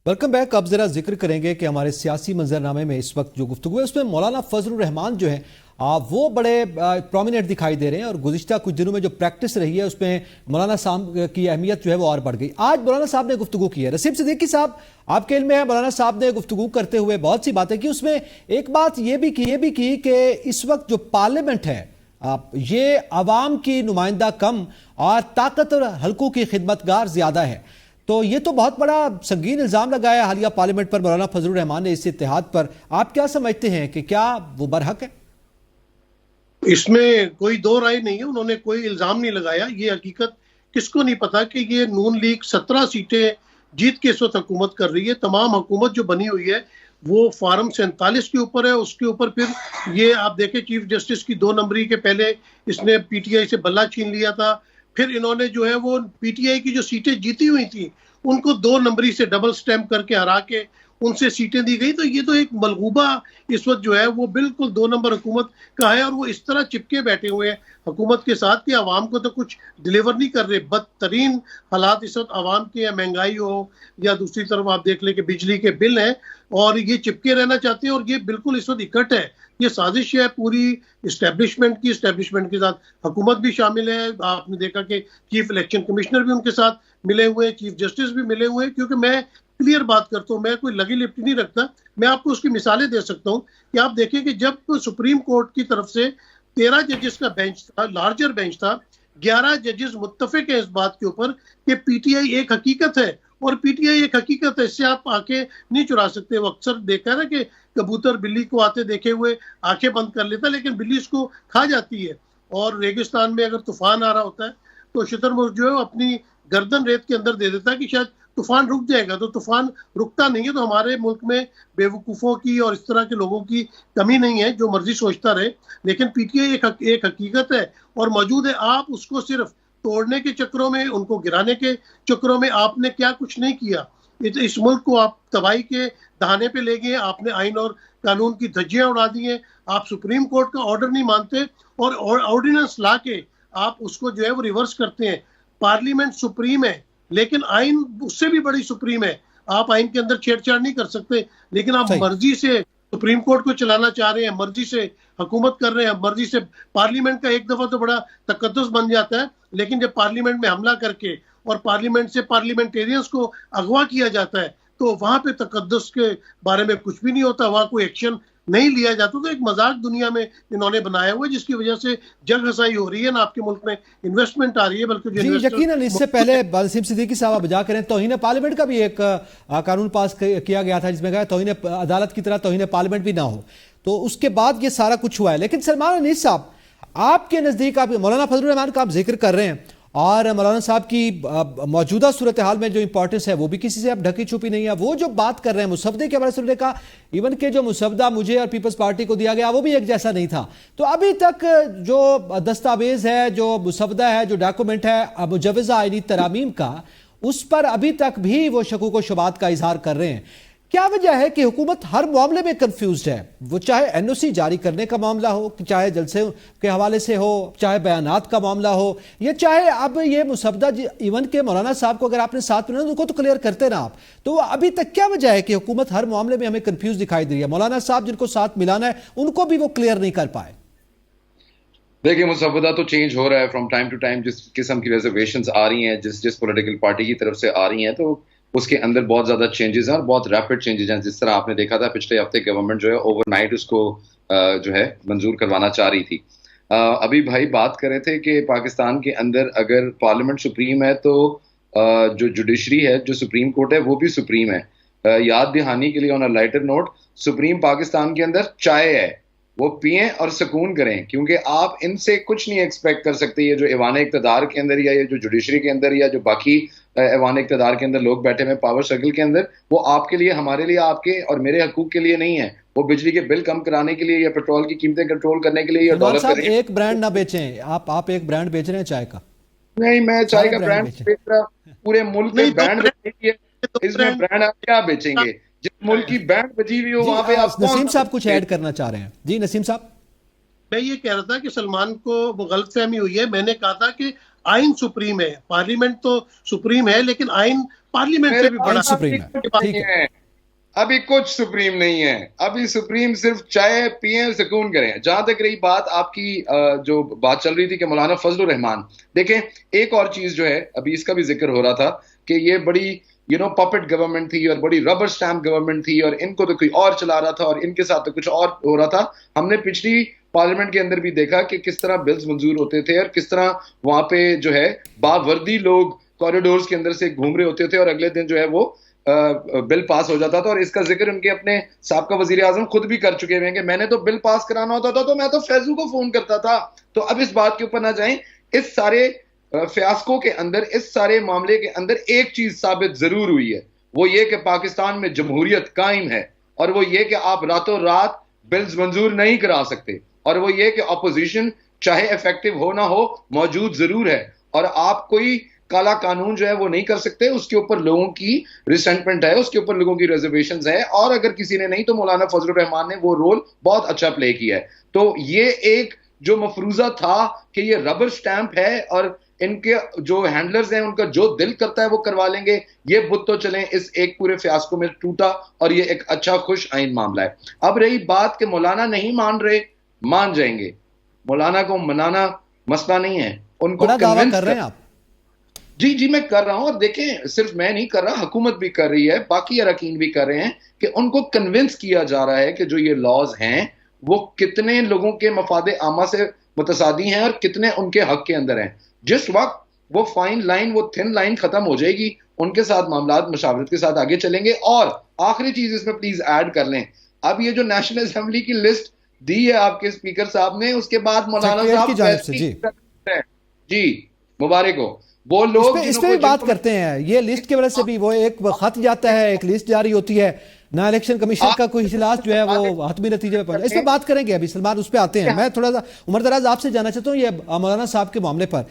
Welcome back. अब जरा जिक्र करेंगे कि हमारे सियासी मंजरनामे में इस वक्त जो गुफ्तगू है उसमें मौलाना फजलुर रहमान जो है वो बड़े प्रोमिनेंट दिखाई दे रहे हैं और गुज़िश्ता कुछ दिनों में जो प्रैक्टिस रही है उसमें मौलाना साहब की अहमियत जो है वो और बढ़ गई। आज मौलाना साहब ने गुफ्तगू की है। नसीम सिद्दीकी साहब आपके इल्म में है, मौलाना साहब ने गुफ्तगू करते हुए बहुत सी बातें की। उसमें एक बात ये भी की कि इस वक्त जो पार्लियामेंट है ये अवाम की नुमाइंदा कम और ताकतवर हल्कों की खिदमतगार ज्यादा है। तो ये तो बहुत बड़ा संगीन इल्जाम लगाया हालिया पार्लियामेंट पर मौलाना फजलुर रहमान ने इस इत्तेहाद पर। आप क्या समझते हैं कि क्या वो बरहक है? इसमें कोई दो राय नहीं है। उन्होंने कोई इल्जाम नहीं लगाया। ये हकीकत किसको नहीं पता कि ये नून लीग 17 सीटें जीत के इस वक्त हुकूमत कर रही है। तमाम हुकूमत जो बनी हुई है वो फार्म 47 के ऊपर है। उसके ऊपर फिर ये आप देखें चीफ जस्टिस की 2 नंबरी के पहले इसने पीटीआई से बल्ला छीन लिया था। फिर इन्होंने जो है वो पीटीआई की जो सीटें जीती हुई थी उनको 2 नंबरी से डबल स्टैम्प करके हरा के उनसे सीटें दी गई। तो ये तो एक मलगूबा इस वक्त जो है वो बिल्कुल 2 नंबर हुकूमत का है और वो इस तरह चिपके बैठे हुए हैं हुकूमत के साथ कि आवाम को तो कुछ डिलीवर नहीं कर रहे। बदतरीन हालात इस वक्त आवाम के, या महंगाई हो या दूसरी तरफ आप देख लें कि बिजली के बिल हैं और ये चिपके रहना चाहते हैं। और ये बिल्कुल इस वक्त इकट्ठ है। ये साजिश है पूरी इस्टेब्लिशमेंट की। इस्टेब्लिशमेंट के साथ हुकूमत भी शामिल है। आपने देखा कि चीफ इलेक्शन कमिश्नर भी उनके साथ मिले हुए हैं, चीफ जस्टिस भी मिले हुए हैं। क्योंकि मैं क्लियर बात करता हूँ, मैं कोई लगी लिपटी नहीं रखता। मैं आपको उसकी मिसालें दे सकता हूँ कि आप देखें कि जब सुप्रीम कोर्ट की तरफ से 13 जजेस का बेंच था, लार्जर बेंच था, 11 जजेस मुत्तफिक है इस बात के ऊपर कि पीटीआई एक हकीकत है और पीटीआई एक हकीकत है, इससे आप आंखें नहीं चुरा सकते। वो अक्सर देखा है ना कि कबूतर बिल्ली को आते देखे हुए आंखें बंद कर लेता है, लेकिन बिल्ली इसको खा जाती है। और रेगिस्तान में अगर तूफान आ रहा होता है तो शुतुरमुर्ग जो है अपनी गर्दन रेत के अंदर दे देता है कि शायद तूफान रुक जाएगा। तो तूफान रुकता नहीं है। तो हमारे मुल्क में बेवकूफ़ों की और इस तरह के लोगों की कमी नहीं है जो मर्जी सोचता रहे। लेकिन पीटीआई एक हकीकत है और मौजूद है। आप उसको सिर्फ तोड़ने के चक्रों में, उनको गिराने के चक्रों में आपने क्या कुछ नहीं किया। इस मुल्क को आप तबाही के दहाने पे ले गए। आपने आइन और कानून की धज्जियां उड़ा दी हैं। आप सुप्रीम कोर्ट का ऑर्डर नहीं मानते और ऑर्डिनेंस ला के आप उसको जो है वो रिवर्स करते हैं। पार्लियामेंट सुप्रीम है लेकिन आइन उससे भी बड़ी सुप्रीम है। आप आइन के अंदर छेड़छाड़ नहीं कर सकते, लेकिन आप मर्जी से सुप्रीम कोर्ट को चलाना चाह रहे हैं, मर्जी से हुकूमत कर रहे हैं, मर्जी से पार्लियामेंट का एक दफा तो बड़ा तकद्दुस बन जाता है। लेकिन जब पार्लियामेंट में हमला करके और पार्लियामेंट से पार्लियामेंटेरियंस को अगवा किया जाता है तो वहां पे तकद्दुस के बारे में कुछ भी नहीं होता, वहां कोई एक्शन नहीं लिया जाता। तो एक मजाक दुनिया में इन्होंने बनाया हुआ है जिसकी वजह से जग हसाई हो रही है ना आपके मुल्क में इन्वेस्टमेंट आ रही है। बल्कि जी यकीनन इससे पहले नसीम सिद्दीकी साहब बजा करें तौहीन पार्लियामेंट का भी एक कानून पास किया गया था जिसमें कहा तौहीन अदालत की तरह तौहीन पार्लियामेंट भी ना हो। तो उसके बाद ये सारा कुछ हुआ है। लेकिन सलमान अनीस साहब आपके नजदीक आप मौलाना फजलुर रहमान का आप जिक्र कर रहे हैं और मौलाना साहब की मौजूदा सूरत हाल में जो इंपॉर्टेंस है वो भी किसी से अब ढकी छुपी नहीं है। वो जो बात कर रहे हैं मुसवदे के हवाले से का इवन के जो मुसवदा मुझे और पीपल्स पार्टी को दिया गया वो भी एक जैसा नहीं था। तो अभी तक जो दस्तावेज है, जो मुसवदा है, जो डॉक्यूमेंट है मुजवजा आईनी तरामीम का, उस पर अभी तक भी वो शकूक व शुबात का इजहार कर रहे हैं। क्या वजह है कि हुकूमत हर मामले में कंफ्यूज्ड है? वो चाहे एनओसी जारी करने का मामला हो, चाहे जलसे के हवाले से हो, चाहे बयानात का मामला हो, या चाहे अब ये मुसवदा इवन के मौलाना साहब को अगर आपने साथ में उनको तो क्लियर करते ना आप। तो अभी तक क्या वजह है कि हुकूमत हर मामले में हमें कंफ्यूज दिखाई दे रही है? मौलाना साहब जिनको साथ मिलाना है उनको भी वो क्लियर नहीं कर पाए। देखिए मुसवदा तो चेंज हो रहा है फ्रॉम टाइम टू टाइम। जिस किस्म की रिजर्वेशंस आ रही हैं, जिस पॉलिटिकल पार्टी की तरफ से आ रही हैं, तो उसके अंदर बहुत ज़्यादा चेंजेस हैं और बहुत रैपिड चेंजेस हैं। जिस तरह आपने देखा था पिछले हफ्ते गवर्नमेंट जो है ओवरनाइट उसको जो है मंजूर करवाना चाह रही थी। अभी भाई बात कर रहे थे कि पाकिस्तान के अंदर अगर पार्लियामेंट सुप्रीम है तो जो जुडिशरी है, जो सुप्रीम कोर्ट है, वो भी सुप्रीम है। याद दहानी के लिए on a lighter note, supreme Pakistan के अंदर चाय है, वो पिएं और सुकून करें, क्योंकि आप इनसे कुछ नहीं एक्सपेक्ट कर सकते। ये जो ऐवान इक़्तिदार के अंदर या ये जो जुडिशरी के अंदर या जो बाकी ऐवान इक़्तिदार के अंदर लोग बैठे हैं पावर सर्कल के अंदर, वो आपके लिए, हमारे लिए, आपके और मेरे हकूक के लिए नहीं है। वो बिजली के बिल कम कराने के लिए या पेट्रोल की कीमतें कंट्रोल करने के लिए या डॉलर साहब एक ब्रांड ना बेचें। आप एक ब्रांड बेच रहे हैं चाय का? नहीं, मैं चाय का ब्रांड बेच रहा, पूरे मुल्क में ब्रांड बेचेंगे। इसमें ब्रांड आप क्या बेचेंगे? जिस मुल्क की बैंड बजी हुई हो वहां पे आप। नसीम साहब कुछ ऐड करना चाह रहे हैं? जी नसीम साहब। मैं ये कह रहा था कि सलमान को वो गलतफहमी हुई है। मैंने कहा था कि आइन सुप्रीम है, पार्लियामेंट तो सुप्रीम है लेकिन आइन पार्लियामेंट से भी बड़ा सुप्रीम है, ठीक है। अभी कुछ सुप्रीम नहीं है, अभी सुप्रीम सिर्फ चाय पिए सुकून करें। जहां तक रही बात आपकी जो बात चल रही थी कि मौलाना फजलुर रहमान, देखें एक और चीज जो है अभी इसका भी जिक्र हो रहा था कि ये बड़ी पपेट गवर्नमेंट थी और बड़ी रबर स्टैम्प गवर्नमेंट थी और इनको तो कोई और चला रहा था और इनके साथ तो कुछ और हो रहा था। हमने पिछली पार्लियामेंट के अंदर भी देखा कि किस तरह बिल्स मंजूर होते थे और किस तरह वहां पे जो है बावर्दी लोग कॉरिडोर्स के अंदर से घूम रहे होते थे और अगले दिन जो है वो बिल पास हो जाता था। और इसका जिक्र उनके अपने साबका वजीर आजम खुद भी कर चुके हैं कि मैंने तो बिल पास कराना होता था तो मैं तो फैजू को फोन करता था। तो अब इस बात के ऊपर ना जाएं, इस सारे फियास्को के अंदर, इस सारे मामले के अंदर एक चीज साबित जरूर हुई है, वो ये कि पाकिस्तान में जमहूरियत कायम है और वो ये कि आप रातों रात बिल्स मंजूर नहीं करा सकते और वो ये कि अपोजिशन चाहे इफेक्टिव हो ना हो मौजूद जरूर है और आप कोई काला कानून जो है वो नहीं कर सकते। उसके ऊपर लोगों की रिसेंटमेंट है, उसके ऊपर लोगों की रिजर्वेशंस है और अगर किसी ने नहीं तो मौलाना फजलुर रहमान ने वो रोल बहुत अच्छा प्ले किया है। तो ये एक जो मफरूजा था कि ये रबर स्टैंप है और इनके जो हैंडलर्स हैं उनका जो दिल करता है वो करवा लेंगे, ये बुत तो चलें इस एक पूरे फियास्को में टूटा और ये एक अच्छा खुश आइन मामला है। अब रही बात कि मौलाना नहीं मान रहे, मान जाएंगे, मौलाना को मनाना मसला नहीं है, उनको दावा कर रहे हैं आप? जी मैं कर रहा हूं और देखें सिर्फ मैं नहीं कर रहा, हुकूमत भी कर रही है, बाकी अरकान भी कर रहे हैं कि उनको कन्विंस किया जा रहा है कि जो ये लॉज हैं वो कितने लोगों के मफादे आमा से मुतसादी हैं और कितने उनके हक के अंदर हैं। जिस वक्त वो फाइन लाइन, वो थिन लाइन खत्म हो जाएगी, उनके साथ मामलात मशावरत के साथ आगे चलेंगे। और आखिरी चीज इसमें प्लीज ऐड कर लें, अब ये जो नेशनल असेंबली की लिस्ट दी है आपके स्पीकर साहब ने, उसके बाद मौलाना साहब जी मुबारक हो, वो लोग इस पे भी बात करते हैं। ये लिस्ट की वजह से भी वो एक खत जाता है, एक लिस्ट जारी होती है ना, इलेक्शन कमीशन का कोई इजलास जो है वो हतमी नतीजे पे पड़ा। इस पे बात करेंगे अभी सलमान, उस पे आते हैं। मैं थोड़ा सा उमर दराज आपसे जानना चाहता हूँ ये मौलाना साहब के मामले पर,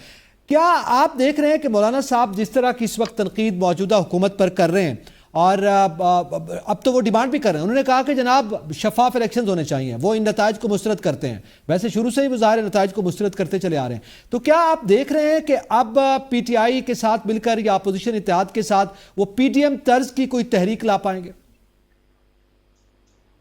क्या आप देख रहे हैं कि मौलाना साहब जिस तरह की इस वक्त तनकीद मौजूदा हुकूमत पर कर रहे हैं और अब तो वो डिमांड भी कर रहे हैं, उन्होंने कहा कि जनाब शफाफ इलेक्शंस होने चाहिए, वो इन नताइज को मुस्तरद करते हैं, वैसे शुरू से ही वो ज़ाहिर नताइज को मुस्तरद करते चले आ रहे हैं। तो क्या आप देख रहे हैं कि अब पीटीआई के साथ मिलकर या अपोजिशन इत्तेहाद के साथ वो पीडीएम तर्ज की कोई तहरीक ला पाएंगे?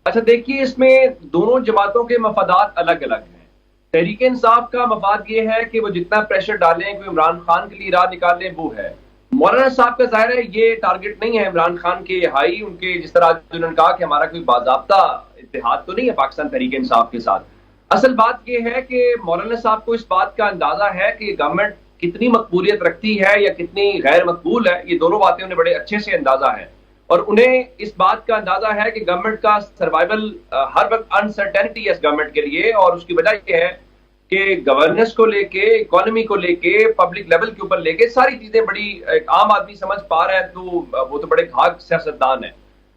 अच्छा देखिए, इसमें दोनों जमातों के मफादात अलग अलग हैं। तहरीक इंसाफ का मफाद ये है कि वो जितना प्रेशर डालें कि इमरान खान के लिए राह निकालें, वो है। मौलाना साहब का जाहिर है ये टारगेट नहीं है इमरान खान के हाई, उनके जिस तरह उन्होंने कहा कि हमारा कोई बाज़ाब्ता इत्तेहाद तो नहीं है पाकिस्तान तहरीक इंसाफ के साथ। असल बात ये है कि मौलाना साहब को इस बात का अंदाजा है कि गवर्नमेंट कितनी मकबूलियत रखती है या कितनी गैर मकबूल है, ये दोनों बातें उन्हें बड़े अच्छे से अंदाजा है। और उन्हें इस बात का अंदाजा है कि गवर्नमेंट का सर्वाइवल हर वक्त अनसर्टेनिटी है इस गवर्नमेंट के लिए, और उसकी वजह यह है कि गवर्नेंस को लेके, इकोनॉमी को लेके, पब्लिक लेवल के ऊपर लेके सारी चीजें बड़ी एक आम आदमी समझ पा रहा है, तो वो तो बड़े घाघ सियासतदान है।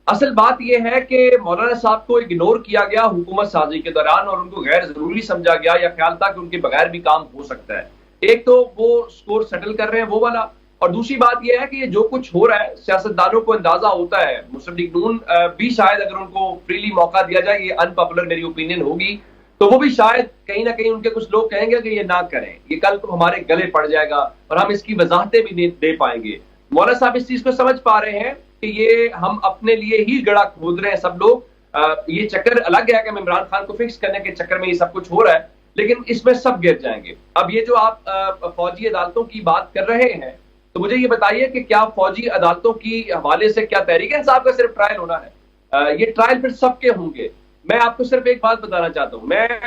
असल बात यह है कि मौलाना साहब को इग्नोर किया गया हुकूमत साजी के दौरान और उनको गैर जरूरी समझा गया या ख्याल था कि उनके बगैर भी काम हो सकता है। एक तो वो स्कोर सेटल कर रहे हैं वो वाला, और दूसरी बात यह है कि ये जो कुछ हो रहा है सियासतदानों को अंदाजा होता है, मुस्लिम लीग नून भी शायद अगर उनको फ्रीली मौका दिया जाए, ये अनपॉपुलर मेरी ओपिनियन होगी, तो वो भी शायद कहीं ना कहीं उनके कुछ लोग कहेंगे कि ये ना करें, ये कल को हमारे गले पड़ जाएगा और हम इसकी वजाहतें भी दे पाएंगे। मौलाना साहब इस चीज को समझ पा रहे हैं कि ये हम अपने लिए ही गड़ा खोद रहे हैं सब लोग। ये चक्कर अलग है कि हम इमरान खान को फिक्स करने के चक्कर में ये सब कुछ हो रहा है, लेकिन इसमें सब गिर जाएंगे। अब ये जो आप फौजी अदालतों की बात कर रहे हैं, तो मुझे ये बताइए कि क्या फौजी अदालतों की हवाले से क्या तहरीक इंसाफ का सिर्फ ट्रायल होना है? ये ट्रायल फिर सबके होंगे। मैं आपको सिर्फ एक बात बताना चाहता हूँ, मैं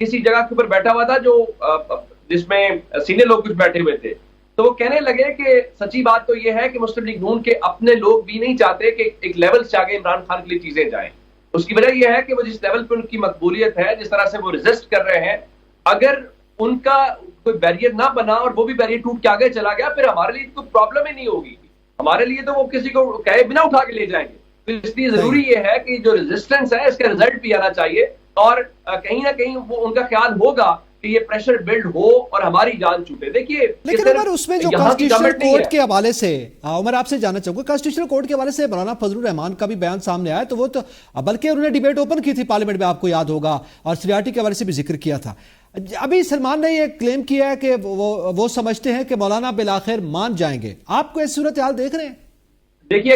किसी जगह के ऊपर बैठा हुआ था जो जिसमें सीनियर लोग कुछ बैठे हुए थे, तो वो कहने लगे कि सच्ची बात तो ये है कि मुस्लिम लीग नून के अपने लोग भी नहीं चाहते कि एक लेवल से आगे इमरान खान के लिए चीजें जाएं। उसकी वजह यह है कि वो जिस लेवल पे उनकी मकबूलियत है, जिस तरह से वो रेजिस्ट कर रहे हैं, अगर उनका कोई बैरियर ना बना और वो भी बैरियर टूट के आगे चला गया, फिर हमारे लिए कोई प्रॉब्लम ही नहीं होगी। हमारे लिए तो वो किसी को कहे बिना उठा के ले जाएंगे। तो इसलिए जरूरी ये है कि जो रेजिस्टेंस है इसका रिजल्ट भी आना चाहिए, और कहीं ना कहीं वो उनका ख्याल होगा कि ये प्रेशर बिल्ड हो और हमारी जान छूटे। देखिए, लेकिन उमर उसमें जो कॉन्स्टिट्यूशनल कोर्ट के हवाले से, उमर आपसे जानना चाहूंगा, कॉन्स्टिट्यूशनल कोर्ट के हवाले से मौलाना फजलुर रहमान का भी बयान सामने आया, तो वो तो बल्कि उन्होंने डिबेट ओपन की थी पार्लियामेंट में, आपको याद होगा, और सीआरटी के हवाले से भी जिक्र किया था। ابھی سلمان نے یہ کلیم کیا ہے کہ وہ سمجھتے ہیں کہ مولانا بالآخر مان جائیں گے. آپ کو اس صورتحال دیکھ رہے ہیں؟ دیکھیے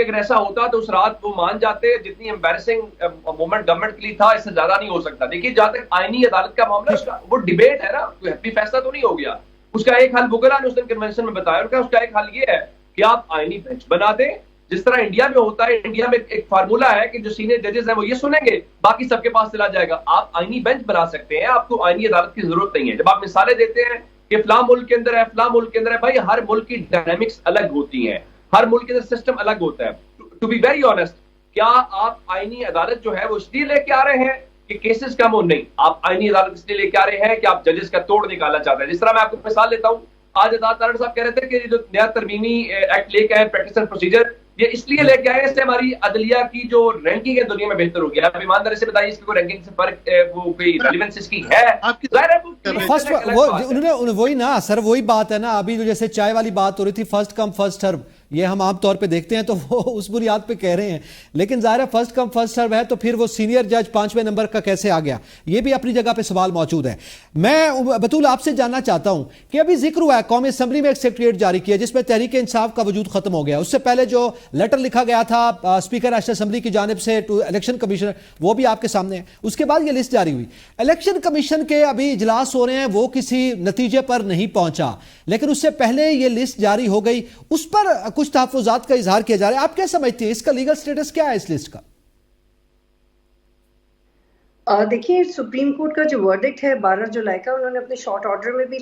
اگر ایسا ہوتا تو اس رات وہ مان جاتے. جتنی امبیرسنگ مومنٹ گورنمنٹ کے لیے تھا اس سے زیادہ نہیں ہو سکتا. دیکھیے جہاں تک آئینی عدالت کا معاملہ وہ ڈیبیٹ ہے نا, کوئی ہیپی فیصلہ تو نہیں ہو گیا. اس کا ایک حل وکلا نے اس دن کنونشن میں بتایا, اس کا ایک حل یہ ہے کہ آپ آئینی بینچ بنا دیں جس طرح انڈیا میں ہوتا ہے. انڈیا میں ایک فارمولا ہے کہ جو سینئر ججز ہیں وہ یہ سنیں گے, باقی سب کے پاس چلا جائے گا. آپ آئینی بینچ بنا سکتے ہیں, آپ کو آئینی عدالت کی ضرورت نہیں ہے. جب آپ مثالیں دیتے ہیں کہ فلاں ملک کے اندر ہے, فلاں ملک کے اندر ہے, بھائی ہر ملک کی ڈائنامکس الگ ہوتی ہیں, ہر ملک کے اندر سسٹم الگ ہوتا ہے. ٹو بی ویری آنیسٹ, کیا آپ آئینی عدالت جو ہے وہ اس لیے لے کے آ رہے ہیں کہ کیسز کم ہو؟ نہیں, آپ آئینی عدالت اس لیے لے کے آ رہے ہیں کہ آپ ججز کا توڑ نکالنا چاہتے ہیں. جس طرح میں آپ کو مثال لیتا ہوں, آج عطا تارڑ صاحب کہہ رہے تھے کہ جو نیا ترمیمی ایکٹ لے کے آئے پریکٹس اینڈ پروسیجر, یہ اس لیے لے کے آئے اس سے ہماری عدلیہ کی جو رینکنگ ہے دنیا میں بہتر ہو گیا. اب ایمانداری سے بتائیے اس کی کوئی رینکنگ سے فرق, وہ کوئی ریلیونس اس کی ہے؟ وہی نا سر, وہی بات ہے نا. ابھی جو جیسے چائے والی بات ہو رہی تھی, فرسٹ کم فرسٹ سرو, یہ ہم عام طور پہ دیکھتے ہیں تو وہ اس بنیاد پہ کہہ رہے ہیں. لیکن ظاہر ہے فرسٹ کم فرسٹ سرو ہے تو پھر وہ سینئر جج 5ویں نمبر کا کیسے آ گیا, یہ بھی اپنی جگہ پہ سوال موجود ہے. میں بطول آپ سے جاننا چاہتا ہوں کہ ابھی ذکر ہوا ہے قومی اسمبلی میں ایک سیکریٹریٹ جاری کیا جس میں تحریک انصاف کا وجود ختم ہو گیا. اس سے پہلے جو لیٹر لکھا گیا تھا اسپیکر نیشنل اسمبلی کی جانب سے ٹو الیکشن کمیشنر, وہ بھی آپ کے سامنے ہے. اس کے بعد یہ لسٹ جاری ہوئی. الیکشن کمیشن کے ابھی اجلاس ہو رہے ہیں, وہ کسی نتیجے پر نہیں پہنچا, لیکن اس سے پہلے یہ لسٹ جاری ہو گئی. اس پر کچھ تحفظات کا اظہار کیا جا رہا ہے. آپ کیا سمجھتے ہیں اس کا لیگل سٹیٹس کیا ہے اس لسٹ کا؟ دیکھیے سپریم کورٹ کا جو ورڈکٹ ہے 12 جولائی کا, انہوں نے اپنے شارٹ آرڈر میں بھی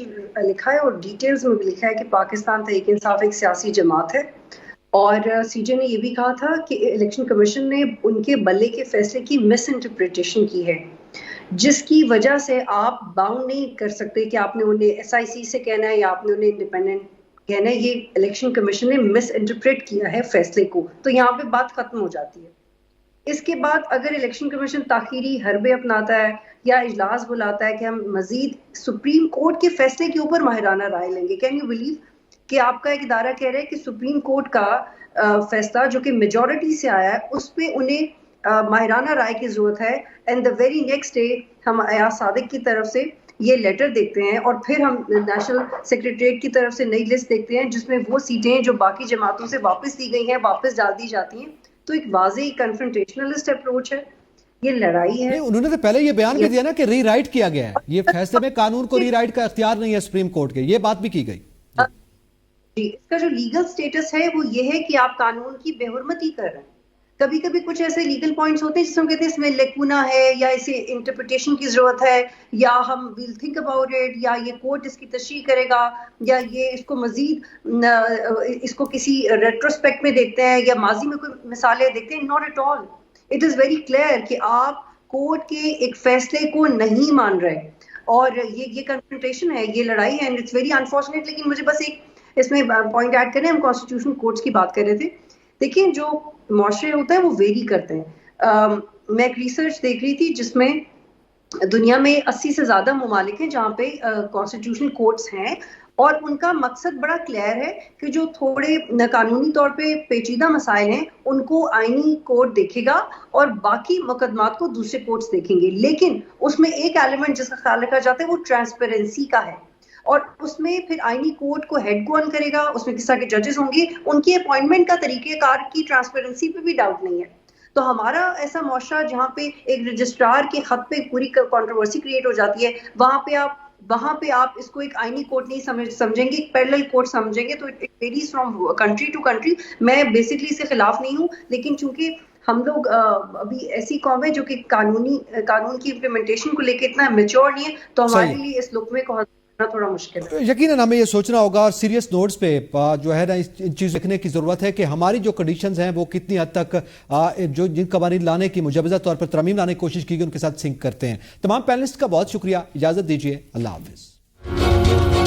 لکھا ہے اور ڈیٹیلز میں بھی لکھا ہے کہ پاکستان تحریک انصاف ایک سیاسی جماعت ہے. اور سی جے نے یہ بھی کہا تھا کہ الیکشن کمیشن نے ان کے بلے کے فیصلے کی مس انٹرپریٹیشن کی ہے, جس کی وجہ سے آپ باؤنڈ نہیں کر سکتے کہ آپ نے انہیں ایس آئی سی سے کہنا ہے یا آپ نے انہیں انڈیپینڈنٹ کہنا ہے. یہ الیکشن کمیشن نے مس انٹرپریٹ کیا ہے فیصلے کو, تو یہاں پہ بات ختم ہو جاتی ہے. اس کے بعد اگر الیکشن کمیشن تاخیری حربے اپناتا ہے یا اجلاس بلاتا ہے کہ ہم مزید سپریم کورٹ کے فیصلے کے اوپر ماہرانہ رائے لیں گے, کین یو بلیو کہ آپ کا ایک ادارہ کہہ رہا ہے کہ سپریم کورٹ کا فیصلہ جو کہ میجورٹی سے آیا ہے اس پہ انہیں ماہرانہ رائے کی ضرورت ہے. And the very next day ہم ایاز صادق کی طرف سے یہ لیٹر دیکھتے ہیں اور پھر ہم نیشنل سیکریٹریٹ کی طرف سے نئی لسٹ دیکھتے ہیں جس میں وہ سیٹیں جو باقی جماعتوں سے واپس دی گئی ہیں واپس ڈال دی جاتی ہیں. تو ایک واضح کنفرنٹیشنلسٹ اپروچ ہے, یہ لڑائی ہے. انہوں نے تو پہلے یہ بیان بھی دیا نا کہ ری رائٹ کیا گیا ہے, یہ فیصلے میں قانون کو ری رائٹ کا اختیار نہیں ہے سپریم کورٹ کے, یہ بات بھی کی گئی. جی, اس کا جو لیگل سٹیٹس ہے وہ یہ ہے کہ آپ قانون کی بے حرمتی کر رہے ہیں. کبھی کبھی کچھ ایسے لیگل پوائنٹس ہوتے ہیں جس میں کہتے ہیں اس میں لیکونا ہے یا اسے انٹرپریٹیشن کی ضرورت ہے یا ہم ویل تھنک اباؤٹ اٹ یا یہ کورٹ اس کی تشریح کرے گا یا یہ اس کو مزید اس کو کسی ریٹروسپیکٹ میں دیکھتے ہیں یا ماضی میں کوئی مثالیں دیکھتے ہیں. Not at all, it is very clear کہ آپ کورٹ کے ایک فیصلے کو نہیں مان رہے اور یہ کنفرنٹیشن ہے, یہ لڑائی ہے. And it's very unfortunate. لیکن مجھے بس ایک اس میں پوائنٹ ایڈ کریں, ہم کانسٹیٹیوشن کورٹس کی بات کر رہے تھے. دیکھیں جو معاشرے ہوتا ہے وہ ویری کرتے ہیں. میں ایک ریسرچ دیکھ رہی تھی جس میں دنیا میں 80 سے زیادہ ممالک ہیں جہاں پہ کانسٹیٹیوشنل کورٹس ہیں اور ان کا مقصد بڑا کلیئر ہے کہ جو تھوڑے قانونی طور پہ پیچیدہ مسائل ہیں ان کو آئینی کورٹ دیکھے گا اور باقی مقدمات کو دوسرے کورٹس دیکھیں گے. لیکن اس میں ایک ایلیمنٹ جس کا خیال رکھا جاتا ہے وہ ٹرانسپیرنسی کا ہے اور اس میں پھر آئینی کورٹ کو ہیڈ کون کرے گا, اس میں کس طرح کے ججز ہوں گے, ان کی اپوائنٹمنٹ کا طریقہ کار کی ٹرانسپیرنسی پہ بھی ڈاؤٹ نہیں ہے. تو ہمارا ایسا معاشرہ جہاں پہ ایک رجسٹرار کے خط پہ پوری کنٹروورسی کریٹ ہو جاتی ہے, وہاں پہ آپ اس کو ایک آئینی کورٹ نہیں سمجھیں گے, ایک پیرلل کورٹ سمجھیں گے. تو it varies from country to country. میں بیسکلی اس کے خلاف نہیں ہوں, لیکن چونکہ ہم لوگ ابھی ایسی قوم ہے جو کہ قانون کی امپلیمنٹیشن کو لے کے اتنا میچور نہیں ہے, تو ہمارے لیے اس لقمے کو تھوڑا مشکل ہے. یقیناً ہمیں یہ سوچنا ہوگا اور سیریس نوٹس پہ جو ہے نا ان چیز دیکھنے کی ضرورت ہے کہ ہماری جو کنڈیشنز ہیں وہ کتنی حد تک جو جن قوانین لانے کی مجوزہ طور پر ترمیم لانے کی کوشش کی گئی ان کے ساتھ سنک کرتے ہیں. تمام پینلسٹ کا بہت شکریہ, اجازت دیجیے, اللہ حافظ.